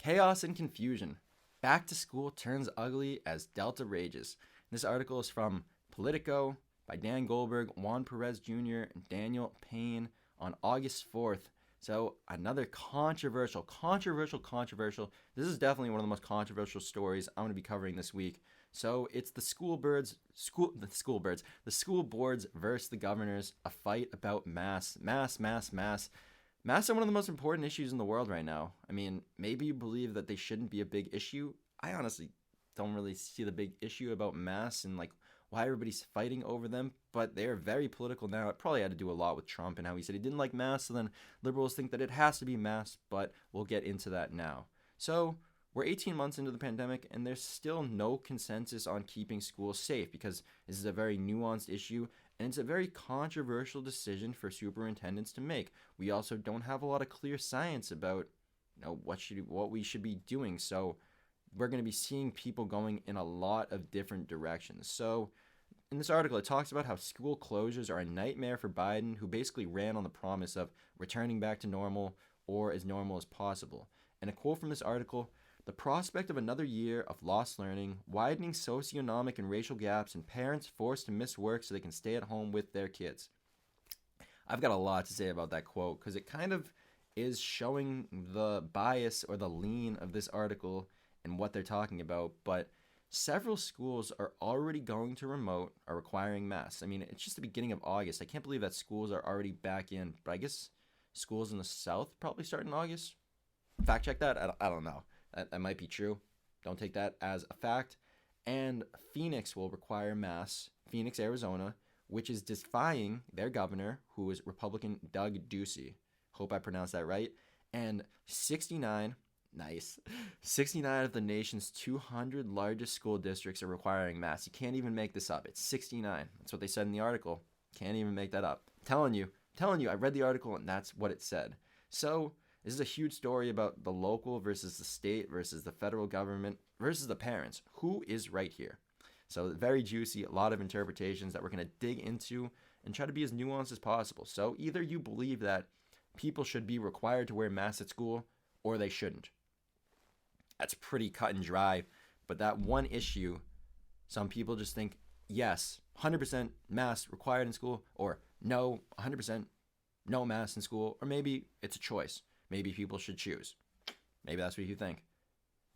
Chaos and confusion. Back to school turns ugly as Delta rages. This article is from Politico by Dan Goldberg, Juan Perez Jr., and Daniel Payne on August 4th. So another controversial. This is definitely one of the most controversial stories I'm going to be covering this week. So it's the school boards versus the governors, a fight about masks. Masks are one of the most important issues in the world right now. I mean, maybe you believe that they shouldn't be a big issue. I honestly don't really see the big issue about masks and like why everybody's fighting over them, but they're very political now. It probably had to do a lot with Trump and how he said he didn't like masks, so then liberals think that it has to be masks, but we'll get into that now. So, we're 18 months into the pandemic, and there's still no consensus on keeping schools safe because this is a very nuanced issue, and it's a very controversial decision for superintendents to make. We also don't have a lot of clear science about what we should be doing, so we're going to be seeing people going in a lot of different directions. So, in this article, it talks about how school closures are a nightmare for Biden, who basically ran on the promise of returning back to normal or as normal as possible. And a quote from this article: "The prospect of another year of lost learning, widening socioeconomic and racial gaps, and parents forced to miss work so they can stay at home with their kids." I've got a lot to say about that quote because it kind of is showing the bias or the lean of this article and what they're talking about, but several schools are already going to remote or requiring masks. I mean, it's just the beginning of August. I can't believe that schools are already back in, but I guess schools in the South probably start in August. Fact check that. I don't know. That might be true. Don't take that as a fact. And Phoenix will require masks. Phoenix, Arizona, which is defying their governor, who is Republican Doug Ducey. Hope I pronounced that right. And 69 of the nation's 200 largest school districts are requiring masks. You can't even make this up. It's 69. That's what they said in the article. Can't even make that up. Telling you, I read the article and that's what it said. So this is a huge story about the local versus the state versus the federal government versus the parents. Who is right here? So very juicy, a lot of interpretations that we're going to dig into and try to be as nuanced as possible. So either you believe that people should be required to wear masks at school or they shouldn't. That's pretty cut and dry, but that one issue, some people just think, yes, 100% masks required in school, or no, 100% no masks in school, or maybe it's a choice. Maybe people should choose. Maybe that's what you think.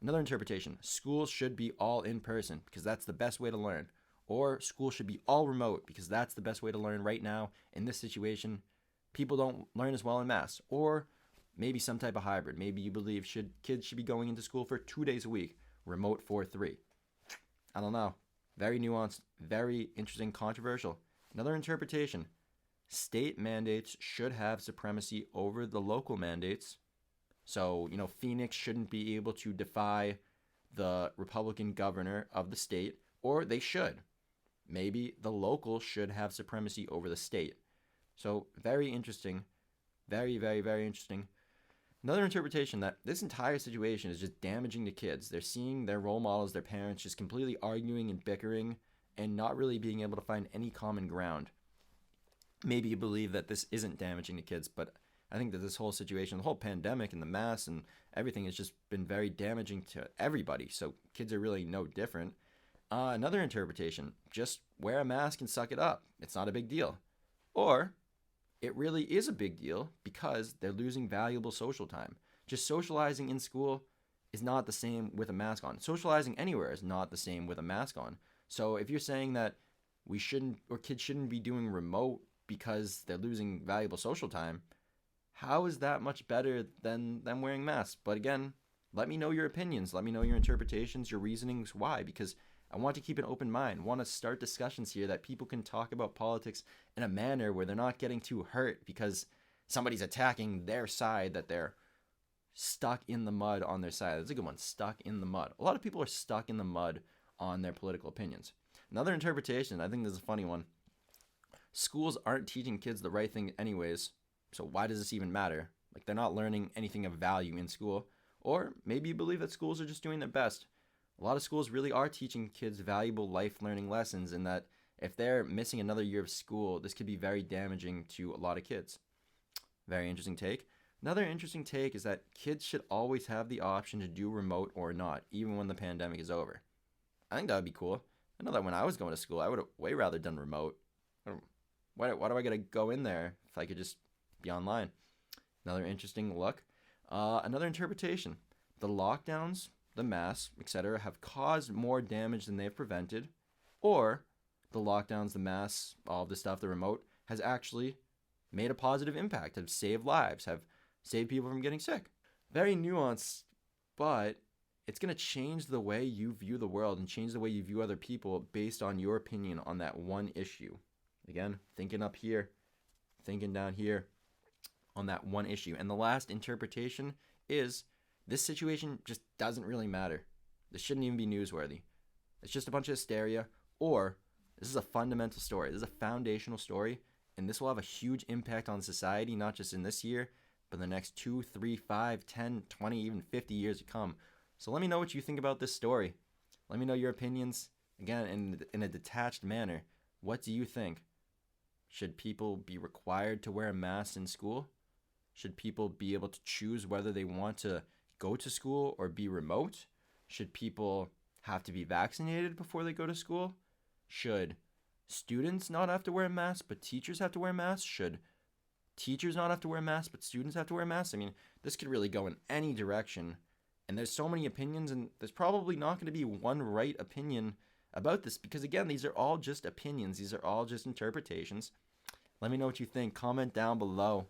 Another interpretation, schools should be all in person because that's the best way to learn, or schools should be all remote because that's the best way to learn right now in this situation. People don't learn as well in masks, or maybe some type of hybrid. Maybe you believe kids should be going into school for 2 days a week, remote for 3. I don't know. Very nuanced, very interesting, controversial. Another interpretation. State mandates should have supremacy over the local mandates. So, Phoenix shouldn't be able to defy the Republican governor of the state, or they should. Maybe the local should have supremacy over the state. So, very interesting. Very, very, very interesting. Another interpretation that this entire situation is just damaging to kids. They're seeing their role models, their parents, just completely arguing and bickering and not really being able to find any common ground. Maybe you believe that this isn't damaging to kids, but I think that this whole situation, the whole pandemic and the masks and everything has just been very damaging to everybody. So kids are really no different. Another interpretation, just wear a mask and suck it up. It's not a big deal. Or it really is a big deal because they're losing valuable social time. Just socializing in school is not the same with a mask on. Socializing anywhere is not the same with a mask on. So if you're saying that we shouldn't, or kids shouldn't be doing remote because they're losing valuable social time, how is that much better than them wearing masks? But again, let me know your opinions. Let me know your interpretations, your reasonings why, because I want to keep an open mind. I want to start discussions here that people can talk about politics in a manner where they're not getting too hurt because somebody's attacking their side, that they're stuck in the mud on their side. That's a good one, stuck in the mud. A lot of people are stuck in the mud on their political opinions. Another interpretation, I think this is a funny one. Schools aren't teaching kids the right thing anyways, so why does this even matter? Like, they're not learning anything of value in school. Or maybe you believe that schools are just doing their best. A lot of schools really are teaching kids valuable life learning lessons, and that if they're missing another year of school, this could be very damaging to a lot of kids. Very interesting take. Another interesting take is that kids should always have the option to do remote or not, even when the pandemic is over. I think that would be cool. I know that when I was going to school, I would have way rather done remote. Why do I gotta go in there if I could just be online? Another interesting look. Another interpretation. The lockdowns, the masks, etc., have caused more damage than they've prevented, or the lockdowns, the masks, all of the stuff, the remote, has actually made a positive impact, have saved lives, have saved people from getting sick. Very nuanced, but it's going to change the way you view the world and change the way you view other people based on your opinion on that one issue. Again, thinking up here, thinking down here on that one issue. And the last interpretation is this situation just doesn't really matter. This shouldn't even be newsworthy. It's just a bunch of hysteria, or this is a fundamental story. This is a foundational story, and this will have a huge impact on society, not just in this year, but in the next 2, 3, 5, 10, 20, even 50 years to come. So let me know what you think about this story. Let me know your opinions, again, in a detached manner. What do you think? Should people be required to wear a mask in school? Should people be able to choose whether they want to go to school or be remote? Should people have to be vaccinated before they go to school? Should students not have to wear a mask, but teachers have to wear masks? Should teachers not have to wear masks, but students have to wear masks? I mean, this could really go in any direction. And there's so many opinions, and there's probably not going to be one right opinion about this because, again, these are all just opinions. These are all just interpretations. Let me know what you think. Comment down below.